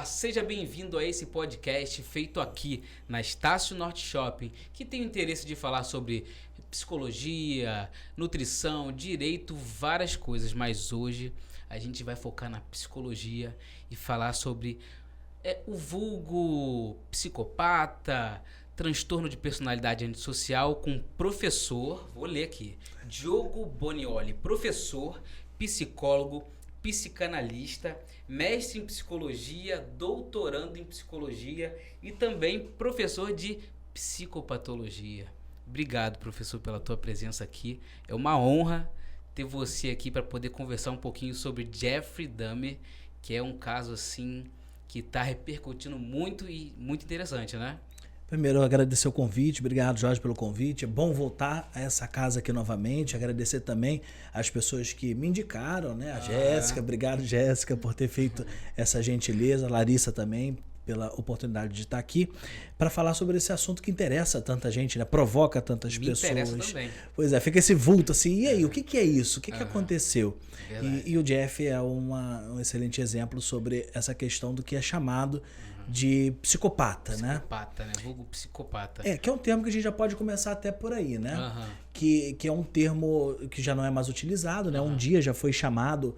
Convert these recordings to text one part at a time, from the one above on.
seja bem-vindo a esse podcast feito aqui na Estácio Norte Shopping, que tem o interesse de falar sobre psicologia, nutrição, direito, várias coisas, mas hoje a gente vai focar na psicologia e falar sobre o vulgo psicopata, transtorno de personalidade antissocial com o professor, vou ler aqui, Diogo Bonioli, professor, psicólogo, psicanalista, mestre em psicologia, doutorando em psicologia e também professor de psicopatologia. Obrigado, professor, pela tua presença aqui. É uma honra ter você aqui para poder conversar um pouquinho sobre Jeffrey Dahmer, que é um caso assim que está repercutindo muito e muito interessante, né? Primeiro, agradecer o convite. Obrigado, Jorge, pelo convite. É bom voltar a essa casa aqui novamente. Agradecer também as pessoas que me indicaram, né? A Jéssica. Obrigado, Jéssica, por ter feito essa gentileza. A Larissa também, pela oportunidade de estar aqui para falar sobre esse assunto que interessa tanta gente, né? Provoca tantas pessoas. Interessa também. Pois é, fica esse vulto assim, e aí, o que é isso? O que aconteceu? E o Jeff é um excelente exemplo sobre essa questão do que é chamado de psicopata, né? Psicopata, né? Vulgo psicopata. Que é um termo que a gente já pode começar até por aí, né? Que é um termo que já não é mais utilizado, né? Um dia já foi chamado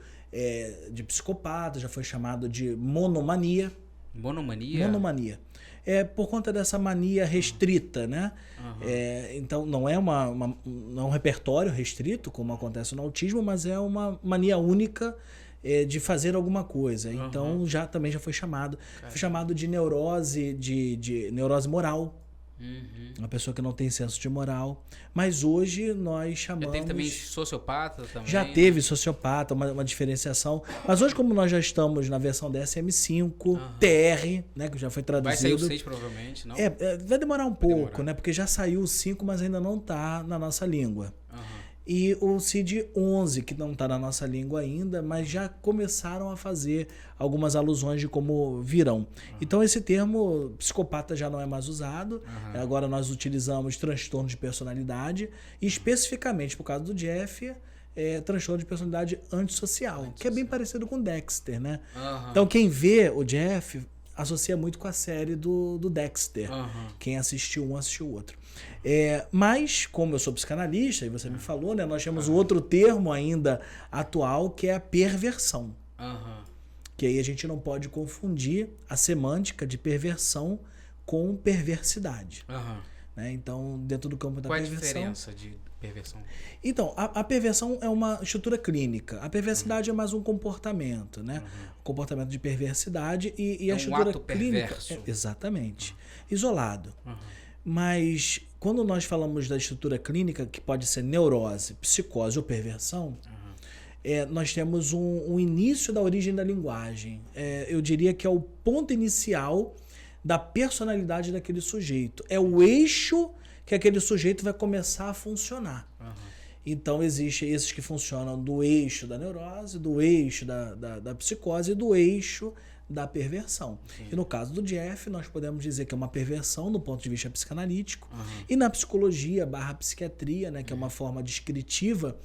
de psicopata, já foi chamado de monomania. Monomania? Monomania. É por conta dessa mania restrita, né? Então não é não é um repertório restrito, como acontece no autismo, mas é uma mania única de fazer alguma coisa. Então também já foi chamado. Foi chamado de neurose, de neurose moral. Uma pessoa que não tem senso de moral. Mas hoje nós chamamos... Já teve também sociopata? Também, já teve sociopata, uma diferenciação. Mas hoje, como nós já estamos na versão DSM-5, TR, né, que já foi traduzido... Vai sair o 6 provavelmente, não? Vai demorar um pouco, né? Porque já saiu o 5, mas ainda não está na nossa língua. E o CID-11, que não está na nossa língua ainda, mas já começaram a fazer algumas alusões de como virão. Então esse termo psicopata já não é mais usado. Agora nós utilizamos transtorno de personalidade e especificamente por causa do Jeff, transtorno de personalidade antissocial, que é bem parecido com Dexter, né? Então quem vê o Jeff associa muito com a série do Dexter. Quem assistiu um, assistiu o outro. Mas, como eu sou psicanalista, e você me falou, né, nós temos outro termo ainda atual, que é a perversão. Que aí a gente não pode confundir a semântica de perversão com perversidade. Né? Então, dentro do campo da perversão... Qual é a diferença de perversão? Então, a perversão é uma estrutura clínica. A perversidade é mais um comportamento, né? Um comportamento de perversidade e a estrutura ato clínica... perverso. Exatamente. Isolado. Mas quando nós falamos da estrutura clínica, que pode ser neurose, psicose ou perversão, nós temos um início da origem da linguagem. Eu diria que é o ponto inicial da personalidade daquele sujeito. É o eixo que aquele sujeito vai começar a funcionar. Então, existem esses que funcionam do eixo da neurose, do eixo da psicose e do eixo da perversão. E no caso do Jeff, nós podemos dizer que é uma perversão do ponto de vista psicanalítico. E na psicologia / psiquiatria, né, que é uma forma descritiva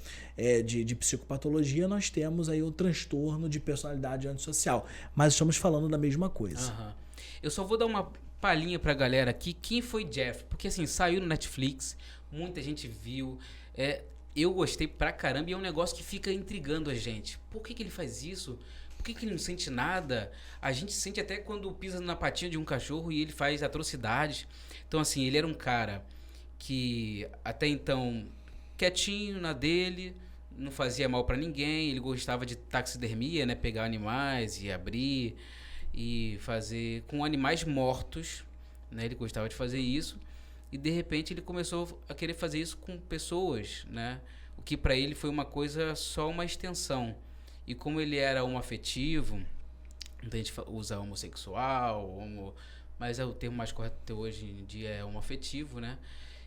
de psicopatologia, nós temos aí o transtorno de personalidade antissocial. Mas estamos falando da mesma coisa. Eu só vou dar uma palhinha pra galera aqui. Quem foi Jeff? Porque assim, saiu no Netflix, muita gente viu. Eu gostei pra caramba e é um negócio que fica intrigando a gente. Por que ele faz isso? Por que ele não sente nada? A gente sente até quando pisa na patinha de um cachorro e ele faz atrocidades. Então assim, ele era um cara que até então quietinho na dele, não fazia mal pra ninguém, ele gostava de taxidermia, né? Pegar animais e abrir e fazer com animais mortos, né? Ele gostava de fazer isso e de repente ele começou a querer fazer isso com pessoas, né? O que pra ele foi uma coisa, só uma extensão. E como ele era homoafetivo, então a gente usa homossexual, mas o termo mais correto hoje em dia é homoafetivo, né?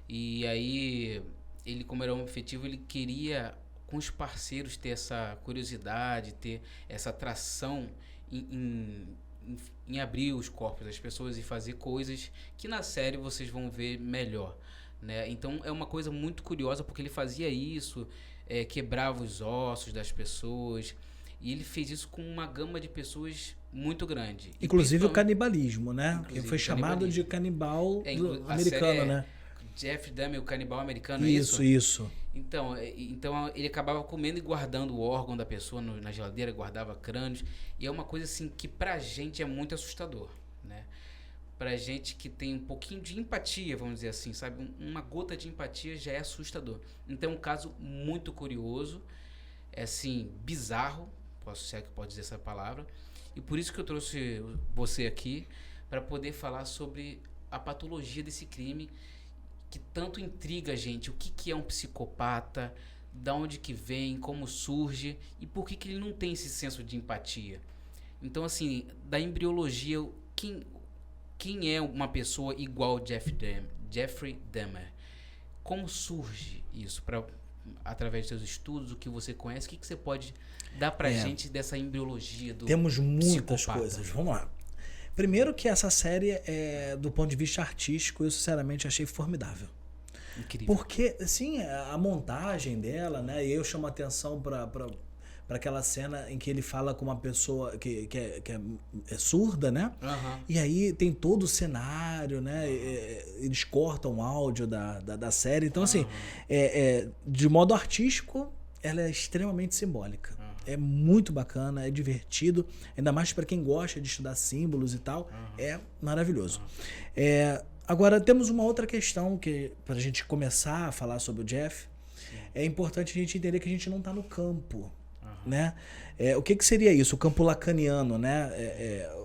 E aí, ele como era homoafetivo, ele queria com os parceiros ter essa curiosidade, ter essa atração em abrir os corpos das pessoas e fazer coisas que na série vocês vão ver melhor, né? Então é uma coisa muito curiosa porque ele fazia isso, quebrava os ossos das pessoas e ele fez isso com uma gama de pessoas muito grande. Inclusive o canibalismo, né? Que foi chamado de canibal americano, né? Jeff Dahmer, o canibal americano, Isso. Então ele acabava comendo e guardando o órgão da pessoa na geladeira, guardava crânios. E é uma coisa assim que pra gente é muito assustador, né? Pra gente que tem um pouquinho de empatia, vamos dizer assim, sabe? Uma gota de empatia já é assustador. Então é um caso muito curioso, é assim, bizarro, se é que pode dizer essa palavra. E por isso que eu trouxe você aqui, para poder falar sobre a patologia desse crime que tanto intriga a gente. O que é um psicopata, da onde que vem, como surge e por que ele não tem esse senso de empatia. Então, assim, da embriologia, quem é uma pessoa igual Jeffrey Dahmer? Como surge isso? Através dos seus estudos, o que você conhece, o que você pode dar pra gente dessa embriologia do Temos muitas psicopata? coisas. Vamos lá. Primeiro que essa série, do ponto de vista artístico, eu sinceramente achei formidável. Incrível. Porque, assim, a montagem dela, né? E eu chamo a atenção para aquela cena em que ele fala com uma pessoa que é surda, né? Uhum. E aí tem todo o cenário, né? Eles cortam o áudio da série. Então, assim, de modo artístico, ela é extremamente simbólica. É muito bacana, é divertido, ainda mais para quem gosta de estudar símbolos e tal, é maravilhoso. Agora, temos uma outra questão que, para a gente começar a falar sobre o Jeff, é importante a gente entender que a gente não está no campo, né? O que seria isso? O campo lacaniano, né?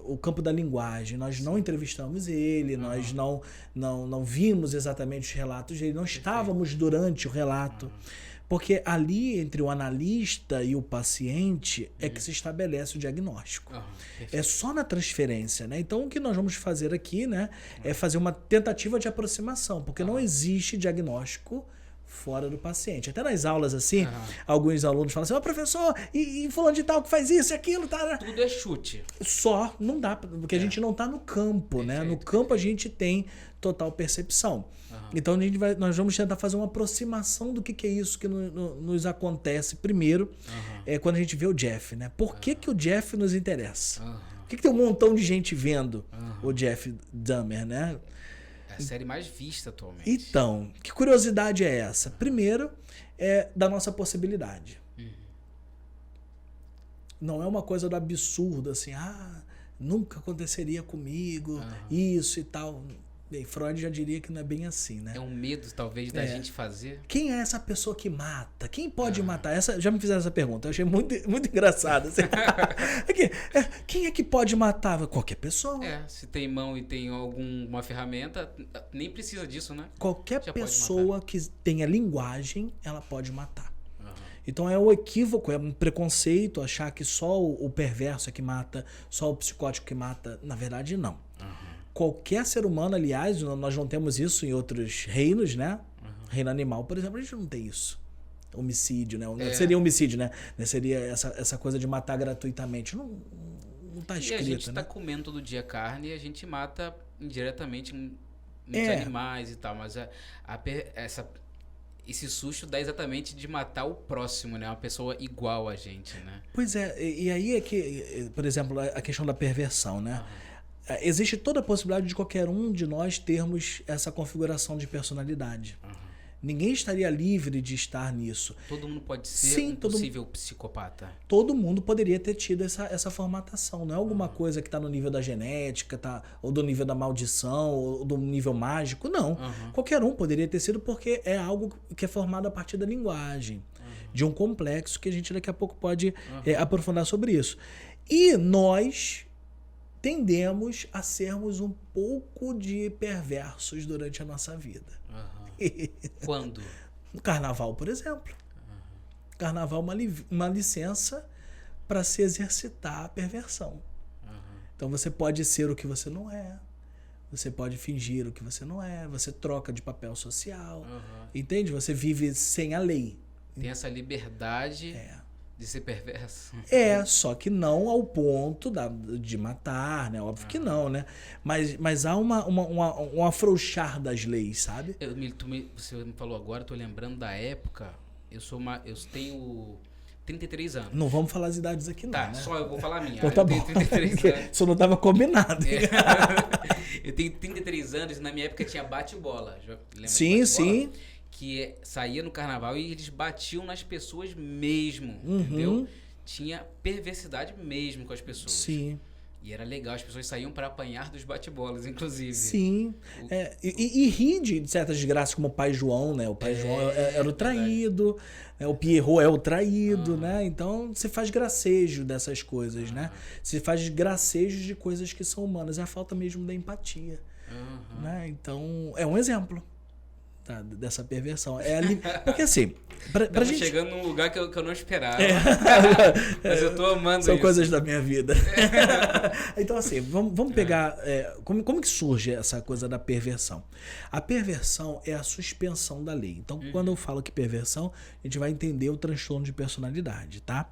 O campo da linguagem. Nós não entrevistamos ele, nós não vimos exatamente os relatos dele, não estávamos durante o relato. Porque ali, entre o analista e o paciente, é que se estabelece o diagnóstico. É só na transferência, né? Então, o que nós vamos fazer aqui, né, é fazer uma tentativa de aproximação, porque não existe diagnóstico fora do paciente. Até nas aulas, assim, alguns alunos falam assim, professor, e fulano de tal que faz isso e aquilo, tá? Tudo é chute. Só não dá, porque a gente não está no campo, né? No campo a gente tem total percepção. Então nós vamos tentar fazer uma aproximação do que é isso que nos acontece primeiro, quando a gente vê o Jeff, né? Por que o Jeff nos interessa? Por que tem um montão de gente vendo o Jeff Dahmer, né? É a série mais vista atualmente. Então, que curiosidade é essa? Primeiro, é da nossa possibilidade. Não é uma coisa do absurdo, assim, nunca aconteceria comigo, isso e tal. Bem, Freud já diria que não é bem assim, né? É um medo, talvez, da gente fazer. Quem é essa pessoa que mata? Quem pode matar? Já me fizeram essa pergunta. Eu achei muito, muito engraçado. Assim. Quem é que pode matar? Qualquer pessoa. Se tem mão e tem alguma ferramenta, nem precisa disso, né? Qualquer pessoa que tenha linguagem, ela pode matar. Então é um equívoco, é um preconceito achar que só o perverso é que mata, só o psicótico que mata. Na verdade, não. Qualquer ser humano, aliás, nós não temos isso em outros reinos, né? Reino animal, por exemplo, a gente não tem isso. Homicídio, né? Seria homicídio, né? Seria essa coisa de matar gratuitamente. Não tá escrito, e a gente né? tá comendo todo dia carne e a gente mata indiretamente muitos animais e tal, mas esse susto dá exatamente de matar o próximo, né? Uma pessoa igual a gente, né? Pois é, e aí é que, por exemplo, a questão da perversão, né? Existe toda a possibilidade de qualquer um de nós termos essa configuração de personalidade. Ninguém estaria livre de estar nisso. Todo mundo pode ser um possível psicopata. Todo mundo poderia ter tido essa formatação. Não é alguma coisa que está no nível da genética, ou do nível da maldição, ou do nível mágico. Não. Qualquer um poderia ter sido, porque é algo que é formado a partir da linguagem. De um complexo que a gente daqui a pouco pode aprofundar sobre isso. E nós tendemos a sermos um pouco de perversos durante a nossa vida. Quando? No carnaval, por exemplo. Carnaval é uma licença para se exercitar a perversão. Então você pode ser o que você não é. Você pode fingir o que você não é. Você troca de papel social. Entende? Você vive sem a lei. Tem essa liberdade de ser perverso. Só que não ao ponto de matar, né? Óbvio que não, né? Mas há um afrouxar das leis, sabe? Você me falou agora, eu tô lembrando da época. Eu tenho 33 anos. Não vamos falar as idades aqui não, Tá, né? só eu vou falar a minha. Então tá eu bom. tenho 33 anos. Isso não estava combinado. Eu tenho 33 anos e na minha época tinha bate-bola. Lembra Sim, de bate-bola? sim. Que saía no carnaval e eles batiam nas pessoas mesmo, entendeu? Tinha perversidade mesmo com as pessoas. Sim. E era legal, as pessoas saíam para apanhar dos bate-bolas, inclusive. Sim. E ri de certas desgraças, como o Pai João, né? O Pai João era o traído, né? O Pierrot é o traído, né? Então, você faz gracejo dessas coisas, né? Você faz gracejos de coisas que são humanas. É a falta mesmo da empatia, né? Então, é um exemplo dessa perversão. Porque assim, pra gente... chegando num lugar que eu não esperava. Mas eu tô amando São isso. coisas da minha vida. Então assim, vamos pegar... como que surge essa coisa da perversão? A perversão é a suspensão da lei. Então, quando eu falo que perversão, a gente vai entender o transtorno de personalidade, tá?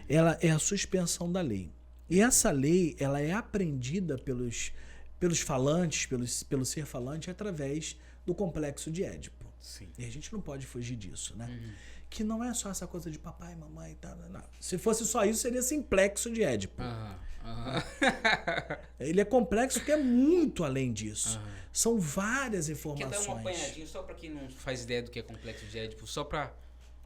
Ela é a suspensão da lei. E essa lei, ela é aprendida pelos falantes, pelo ser falante, através do complexo de Édipo. Sim. E a gente não pode fugir disso, né? Que não é só essa coisa de papai, mamãe e tal. Não. Se fosse só isso, seria simplexo de Édipo. Ele é complexo porque é muito além disso. São várias informações. Quer dar uma apanhadinha só para quem não faz ideia do que é complexo de Édipo? Só para...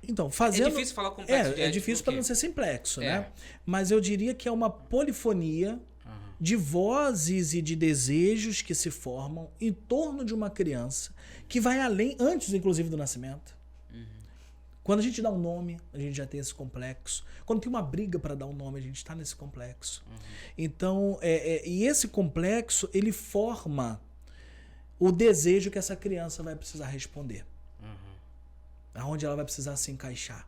Então, fazendo... É difícil falar complexo de Édipo. É difícil para não ser simplexo, né? Mas eu diria que é uma polifonia de vozes e de desejos que se formam em torno de uma criança que vai além, antes inclusive do nascimento. Quando a gente dá um nome, a gente já tem esse complexo. Quando tem uma briga para dar um nome, a gente está nesse complexo. Então, e esse complexo, ele forma o desejo que essa criança vai precisar responder. Aonde ela vai precisar se encaixar.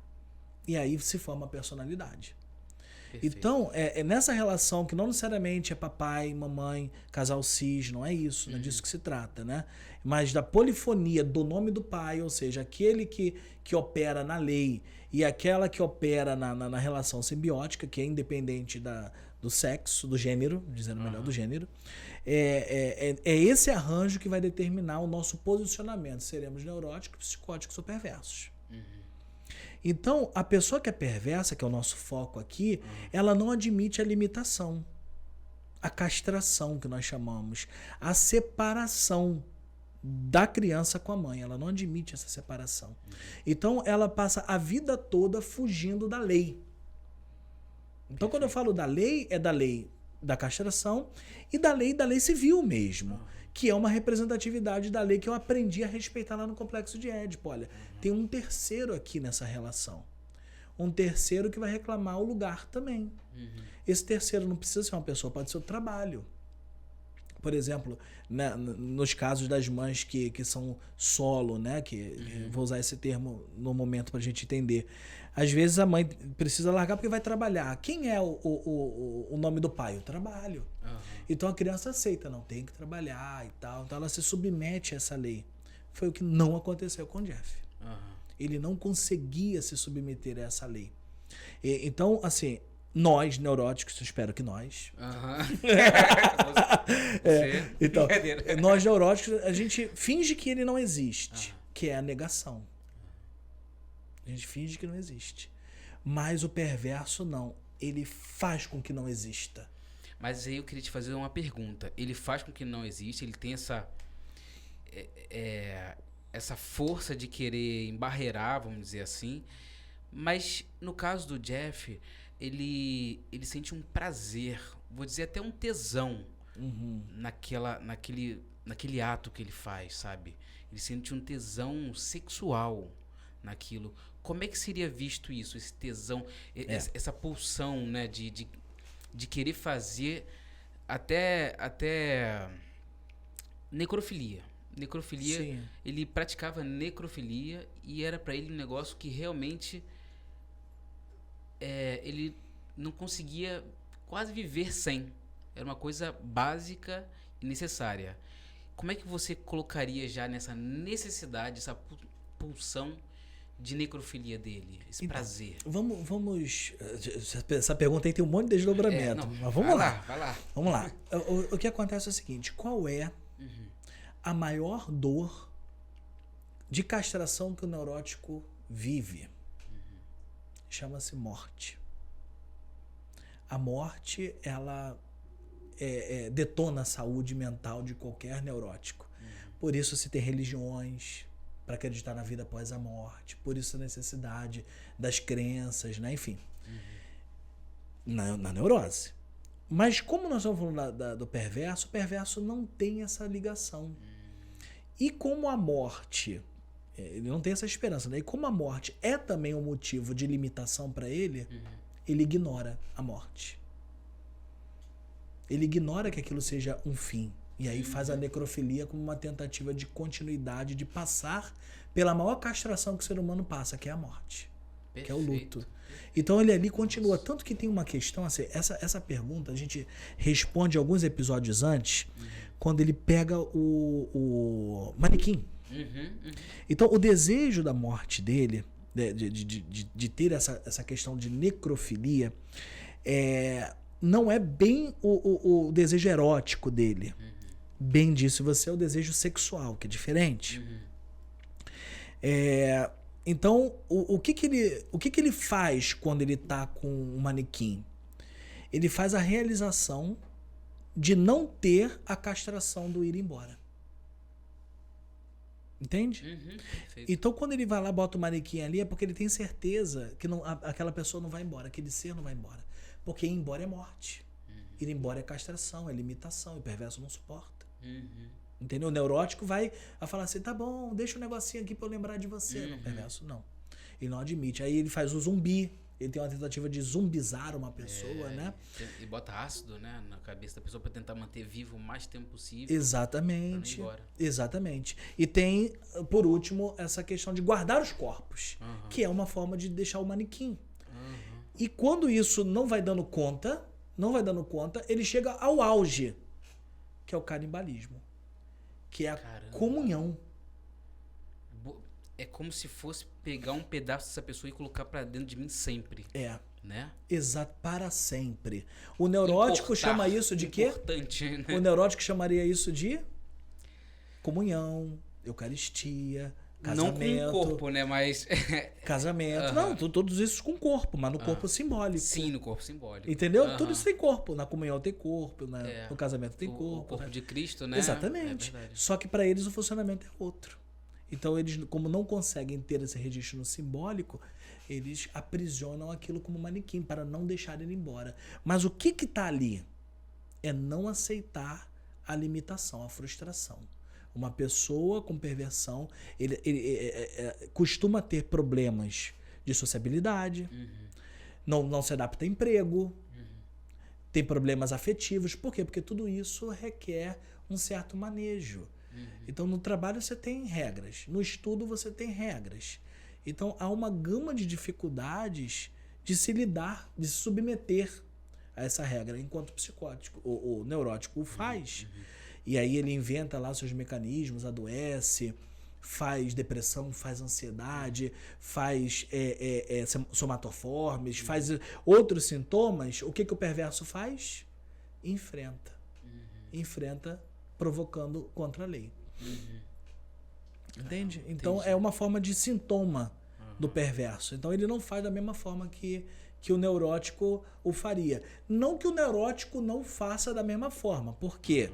E aí se forma a personalidade. Perfeito. Então, é nessa relação que não necessariamente é papai, mamãe, casal cis, não é isso, não é disso que se trata, né? Mas da polifonia do nome do pai, ou seja, aquele que opera na lei e aquela que opera na relação simbiótica, que é independente do sexo, do gênero, dizendo melhor, do gênero, é esse arranjo que vai determinar o nosso posicionamento. Seremos neuróticos, psicóticos ou perversos. Então, a pessoa que é perversa, que é o nosso foco aqui, ela não admite a limitação, a castração, que nós chamamos, a separação da criança com a mãe. Ela não admite essa separação. Então, ela passa a vida toda fugindo da lei. Então, quando eu falo da lei, é da lei da castração e da lei civil mesmo, que é uma representatividade da lei que eu aprendi a respeitar lá no complexo de Édipo. Olha, tem um terceiro aqui nessa relação. Um terceiro que vai reclamar o lugar também. Esse terceiro não precisa ser uma pessoa, pode ser o trabalho. Por exemplo, nos casos das mães que são solo, né? Vou usar esse termo no momento para a gente entender. Às vezes a mãe precisa largar porque vai trabalhar. Quem é o nome do pai? O trabalho. Então a criança aceita, não tem que trabalhar e tal. Então ela se submete a essa lei. Foi o que não aconteceu com o Jeff. Ele não conseguia se submeter a essa lei. Então, assim, nós, neuróticos, espero que nós. Então, nós, neuróticos, a gente finge que ele não existe, que é a negação. A gente finge que não existe. Mas o perverso não. Ele faz com que não exista. Mas aí eu queria te fazer uma pergunta. Ele faz com que não exista, ele tem essa força de querer embarrear, vamos dizer assim. Mas no caso do Jeff, ele sente um prazer, vou dizer até um tesão naquele ato que ele faz, sabe? Ele sente um tesão sexual naquilo. Como é que seria visto isso, esse tesão, essa pulsão, né, de querer fazer até necrofilia. Necrofilia, sim. Ele praticava necrofilia e era para ele um negócio que realmente ele não conseguia quase viver sem. Era uma coisa básica e necessária. Como é que você colocaria já nessa necessidade, essa pulsão de necrofilia dele, esse prazer? Vamos. Essa pergunta aí tem um monte de desdobramento. Mas vamos lá. Vai lá. Vamos lá. O que acontece é o seguinte: qual é a maior dor de castração que o neurótico vive? chama-se morte. A morte, ela detona a saúde mental de qualquer neurótico. Por isso se tem religiões para acreditar na vida após a morte. Por isso a necessidade das crenças, né? Enfim. Na neurose. Mas como nós estamos falando do perverso, o perverso não tem essa ligação. E como a morte, ele não tem essa esperança, né? E como a morte é também um motivo de limitação para ele, ele ignora a morte. Ele ignora que aquilo seja um fim. E aí faz a necrofilia como uma tentativa de continuidade, de passar pela maior castração que o ser humano passa, que é a morte. Perfeito. Que é o luto. Então ele ali continua. Tanto que tem uma questão, assim, essa pergunta a gente responde alguns episódios antes, quando ele pega o manequim. Então o desejo da morte dele, de ter essa questão de necrofilia, não é bem o desejo erótico dele. Bem disse você, é o desejo sexual, que é diferente. Então, o que ele faz quando ele está com um manequim? Ele faz a realização de não ter a castração do ir embora. Entende? Então, quando ele vai lá, bota o manequim ali, é porque ele tem certeza que aquela pessoa não vai embora, aquele ser não vai embora. Porque ir embora é morte. Ir embora é castração, é limitação, e o perverso não suporta. Entendeu? O neurótico vai falar assim, tá bom, deixa um negocinho aqui pra eu lembrar de você. Não, o perverso não. Ele não admite. Aí ele faz o zumbi. Ele tem uma tentativa de zumbizar uma pessoa, né? E bota ácido, né, na cabeça da pessoa pra tentar manter vivo o mais tempo possível. Exatamente. Pra não ir embora. Exatamente. E tem, por último, essa questão de guardar os corpos, que é uma forma de deixar o manequim. E quando isso não vai dando conta, ele chega ao auge, que é o canibalismo, que é a comunhão. É como se fosse pegar um pedaço dessa pessoa e colocar pra dentro de mim sempre. Né? Exato, para sempre. O neurótico chama isso de quê? Importante, né? O neurótico chamaria isso de comunhão, eucaristia, casamento. Não com o corpo, né? Mas... casamento. Não, todos esses com corpo, mas no corpo simbólico. Sim, no corpo simbólico. Entendeu? Tudo isso tem corpo. Na comunhão tem corpo, no casamento tem corpo. O corpo de Cristo, né? Exatamente. Só que para eles o funcionamento é outro. Então eles, como não conseguem ter esse registro no simbólico, eles aprisionam aquilo como manequim para não deixar ele embora. Mas o que está ali? É não aceitar a limitação, a frustração. Uma pessoa com perversão, ele costuma ter problemas de sociabilidade, não se adapta a emprego, tem problemas afetivos. Por quê? Porque tudo isso requer um certo manejo. Então, no trabalho você tem regras, no estudo você tem regras. Então, há uma gama de dificuldades de se lidar, de se submeter a essa regra, enquanto o psicótico, o neurótico o faz. E aí ele inventa lá seus mecanismos, adoece, faz depressão, faz ansiedade, faz somatoformes, faz outros sintomas. O que o perverso faz? Enfrenta. Enfrenta, provocando contra a lei. Entende? Então é uma forma de sintoma do perverso. Então ele não faz da mesma forma que o neurótico o faria. Não que o neurótico não faça da mesma forma. Por quê?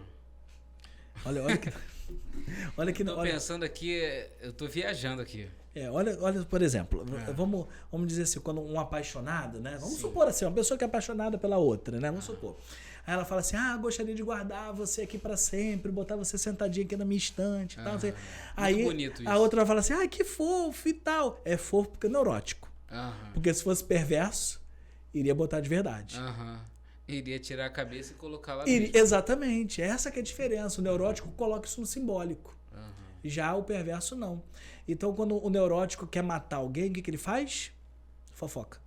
Olha que... pensando aqui, eu tô viajando aqui. Olha, por exemplo, vamos dizer assim, quando um apaixonado, né? Vamos supor assim, uma pessoa que é apaixonada pela outra, né? Vamos supor. Aí ela fala assim, gostaria de guardar você aqui pra sempre, botar você sentadinho aqui na minha estante e tal. Aí bonito isso. A outra vai falar assim, que fofo e tal. É fofo porque é neurótico. Porque se fosse perverso, iria botar de verdade. Iria tirar a cabeça e colocar lá Exatamente. Essa que é a diferença. O neurótico coloca isso no simbólico. Já o perverso não. Então, quando o neurótico quer matar alguém, o que ele faz? Fofoca.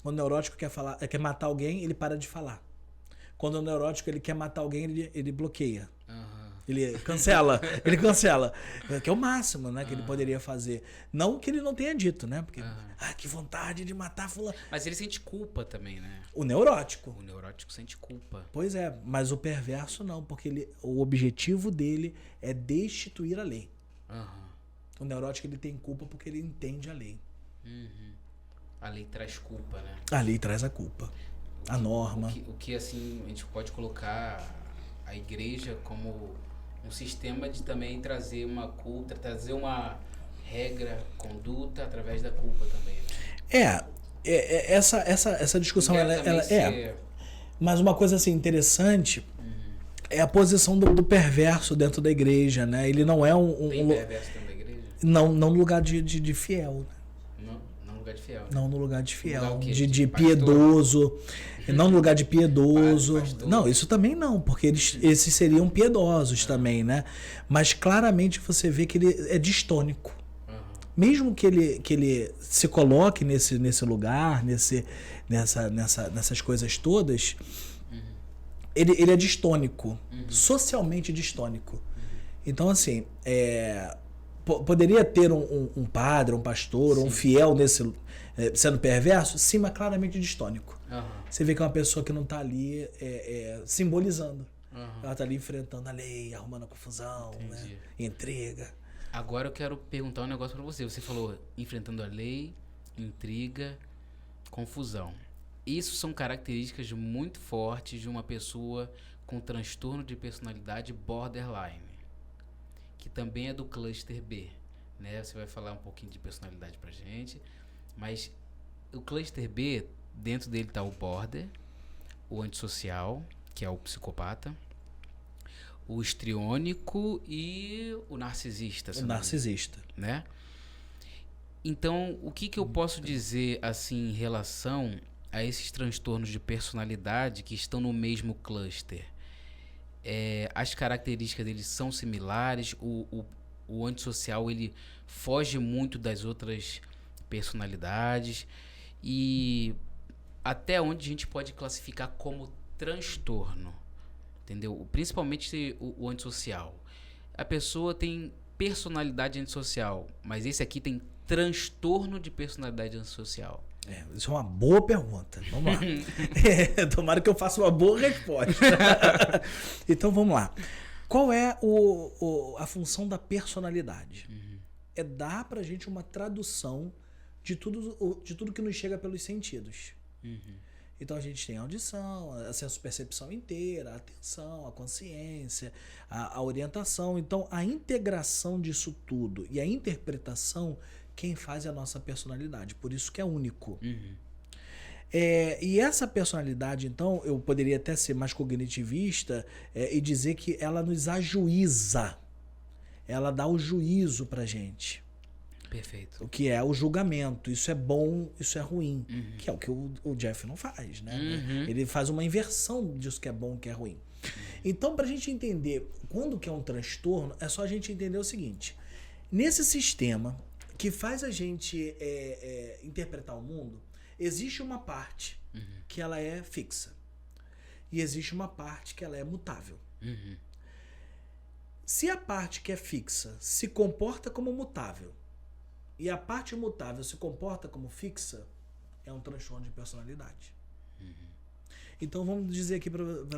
Quando o neurótico quer matar alguém, ele para de falar. Quando o neurótico ele quer matar alguém, ele bloqueia. Ele cancela. Que é o máximo, né, que ele poderia fazer. Não que ele não tenha dito, né? Porque, que vontade de matar fulano. Mas ele sente culpa também, né? O neurótico. O neurótico sente culpa. Pois é, mas o perverso não, porque o objetivo dele é destituir a lei. O neurótico ele tem culpa porque ele entende a lei. A lei traz culpa, né? A lei traz a culpa. A norma. O que assim, a gente pode colocar a igreja como um sistema de também trazer uma culpa, trazer uma regra, conduta através da culpa também, né? Essa discussão ela é. Mas uma coisa assim interessante é a posição do perverso dentro da igreja, né? Ele não é Tem perverso dentro da igreja? Não no lugar de fiel. Não no lugar de fiel. Não no lugar de fiel, lugar de piedoso. Não no lugar de piedoso. Pastor. Não, isso também não, porque esses seriam piedosos também, né? Mas claramente você vê que ele é distônico. Mesmo que ele se coloque nesse lugar, nessas coisas todas, ele é distônico, socialmente distônico. Então, assim, poderia ter um padre, um pastor, um fiel sendo perverso, sim, mas claramente distônico. Você vê que é uma pessoa que não está ali simbolizando. Ela está ali enfrentando a lei, arrumando a confusão, né? Intriga. Agora eu quero perguntar um negócio pra você. Você falou enfrentando a lei, intriga, confusão. Isso são características muito fortes de uma pessoa com transtorno de personalidade borderline, que também é do cluster B, né? Você vai falar um pouquinho de personalidade pra gente, mas o cluster B, dentro dele tá o border, o antissocial, que é o psicopata, o histriônico e o narcisista. O narcisista. Né? Então, o que eu posso dizer assim em relação a esses transtornos de personalidade que estão no mesmo cluster? As características deles são similares, o antissocial ele foge muito das outras personalidades, e até onde a gente pode classificar como transtorno? Entendeu? Principalmente o antissocial. A pessoa tem personalidade antissocial, mas esse aqui tem transtorno de personalidade antissocial. Isso é uma boa pergunta. Vamos lá. Tomara que eu faça uma boa resposta. Então vamos lá. Qual é a função da personalidade? É dar pra gente uma tradução de tudo que nos chega pelos sentidos. Então a gente tem a audição, a senso-percepção inteira, a atenção, a consciência, a orientação. Então a integração disso tudo e a interpretação, quem faz é a nossa personalidade. Por isso que é único. E essa personalidade, então, eu poderia até ser mais cognitivista e dizer que ela nos ajuiza. Ela dá o juízo pra gente. Perfeito. O que é o julgamento. Isso é bom, isso é ruim. Que é o que o Jeff não faz, né? Ele faz uma inversão disso que é bom e que é ruim. Então, pra gente entender quando que é um transtorno, é só a gente entender o seguinte. Nesse sistema que faz a gente interpretar o mundo, existe uma parte que ela é fixa. E existe uma parte que ela é mutável. Se a parte que é fixa se comporta como mutável, e a parte mutável se comporta como fixa, é um transtorno de personalidade. Então vamos dizer aqui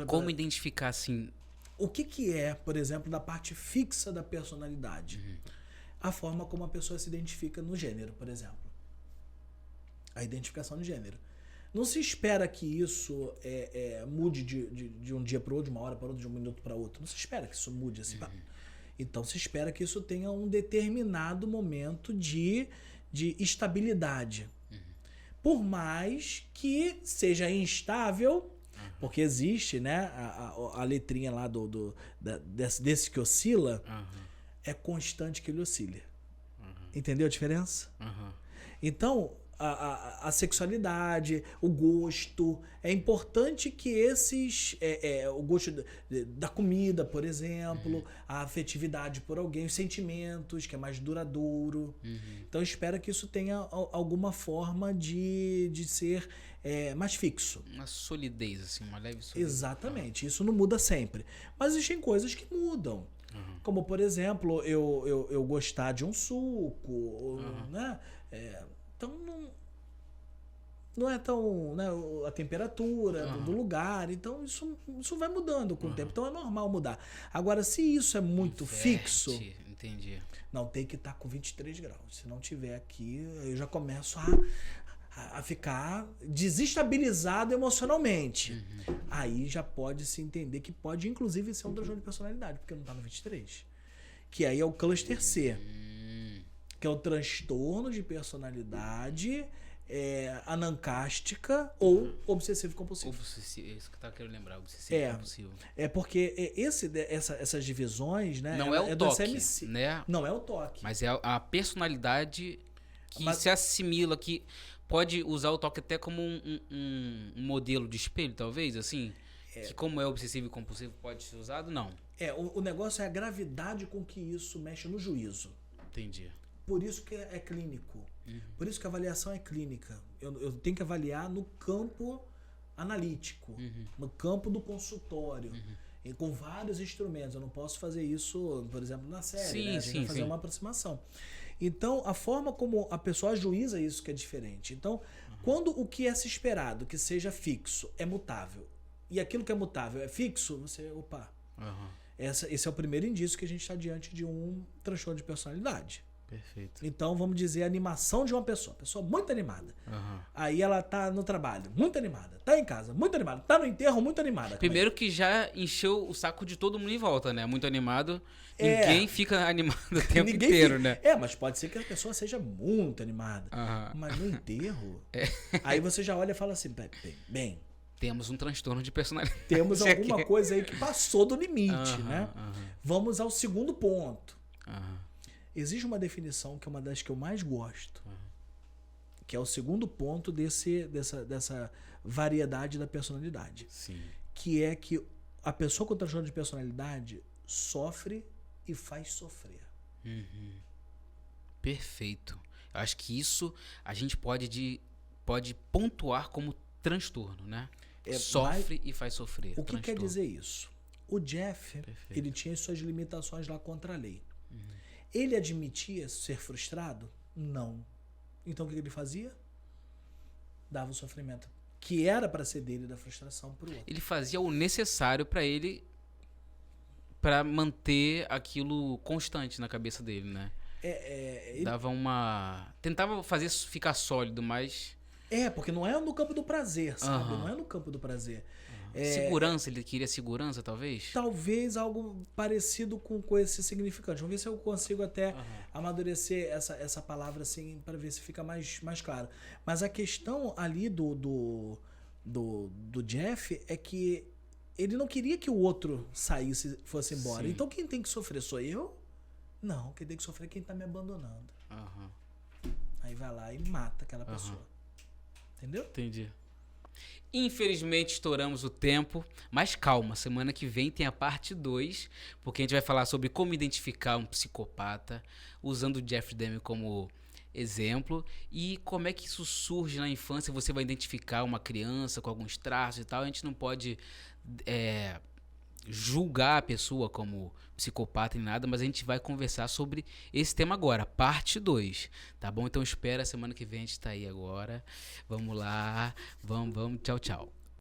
como identificar assim o que é, por exemplo, da parte fixa da personalidade. A forma como a pessoa se identifica no gênero, por exemplo. A identificação de gênero. Não se espera que isso mude de um dia para o outro, de uma hora para outra, de um minuto para outro. Não se espera que isso mude assim. Então se espera que isso tenha um determinado momento de estabilidade. Por mais que seja instável, porque existe, né, a letrinha lá desse que oscila, é constante que ele oscila. Entendeu a diferença? Então, a sexualidade, o gosto, é importante que o gosto da comida, por exemplo, a afetividade por alguém, os sentimentos, que é mais duradouro. Então, espera que isso tenha alguma forma de ser mais fixo. Uma solidez, assim, uma leve solidez. Exatamente, isso não muda sempre. Mas existem coisas que mudam. Como, por exemplo, eu gostar de um suco, né? Então não é tão, né, a temperatura do lugar, então isso vai mudando com o tempo, então é normal mudar. Agora, se isso é muito fixo, Entendi. Não, tem que estar com 23 graus. Se não tiver aqui, eu já começo a ficar desestabilizado emocionalmente. Aí já pode se entender que pode, inclusive, ser um transtorno de personalidade, porque não está no 23. Que aí é o cluster C, que é o transtorno de personalidade anancástica ou obsessivo-compulsivo. Isso que eu tava querendo lembrar, obsessivo-compulsivo. Porque essas divisões, né? Não é o toque, né? Não é o toque. Mas é a personalidade que se assimila, que pode usar o toque até como um modelo de espelho, talvez, assim? Que como é obsessivo e compulsivo pode ser usado? Não. O negócio é a gravidade com que isso mexe no juízo. Entendi. Por isso que é clínico. Por isso que a avaliação é clínica. Eu tenho que avaliar no campo analítico, no campo do consultório, e com vários instrumentos. Eu não posso fazer isso, por exemplo, na série. Sim, né? A gente vai fazer uma aproximação. Então, a forma como a pessoa ajuiza isso que é diferente. Então, quando o que é se esperado que seja fixo é mutável, e aquilo que é mutável é fixo, você, opa. Esse é o primeiro indício que a gente está diante de um transtorno de personalidade. Perfeito. Então, vamos dizer, a animação de uma pessoa muito animada. Aí ela tá no trabalho, muito animada. Tá em casa, muito animada. Tá no enterro, muito animada. Primeiro que já encheu o saco de todo mundo em volta, né? Muito animado. Ninguém fica animado o tempo inteiro, né? Mas pode ser que a pessoa seja muito animada. Mas no enterro... Aí você já olha e fala assim, bem... Temos um transtorno de personalidade. Temos alguma coisa aí que passou do limite, né? Vamos ao segundo ponto. Existe uma definição que é uma das que eu mais gosto, que é o segundo ponto dessa variedade da personalidade. Sim. Que é que a pessoa com transtorno de personalidade sofre e faz sofrer. Perfeito. Eu acho que isso a gente pode pontuar como transtorno, né? Sofre e faz sofrer. O que quer dizer isso? O Jeff, ele tinha suas limitações lá contra a lei. Ele admitia ser frustrado? Não. Então o que ele fazia? Dava o sofrimento que era para ser dele da frustração para o outro. Ele fazia o necessário para manter aquilo constante na cabeça dele, né? Tentava fazer ficar sólido, mas... porque não é no campo do prazer, sabe? Não é no campo do prazer. Segurança, ele queria segurança, talvez? Talvez algo parecido com esse significante. Vamos ver se eu consigo até amadurecer essa palavra assim, para ver se fica mais claro. Mas a questão ali do Jeff é que ele não queria que o outro saísse, fosse embora. Sim. Então quem tem que sofrer sou eu? Não, quem tem que sofrer é quem tá me abandonando. Aí vai lá e mata aquela pessoa. Entendeu? Entendi. Infelizmente estouramos o tempo, mas calma, semana que vem tem a parte 2, porque a gente vai falar sobre como identificar um psicopata, usando o Jeffrey Dahmer como exemplo, e como é que isso surge na infância. Você vai identificar uma criança com alguns traços e tal. A gente não pode julgar a pessoa como psicopata nem nada, mas a gente vai conversar sobre esse tema agora, parte 2, tá bom? Então espera, semana que vem a gente tá aí agora. Vamos lá, vamos, tchau, tchau.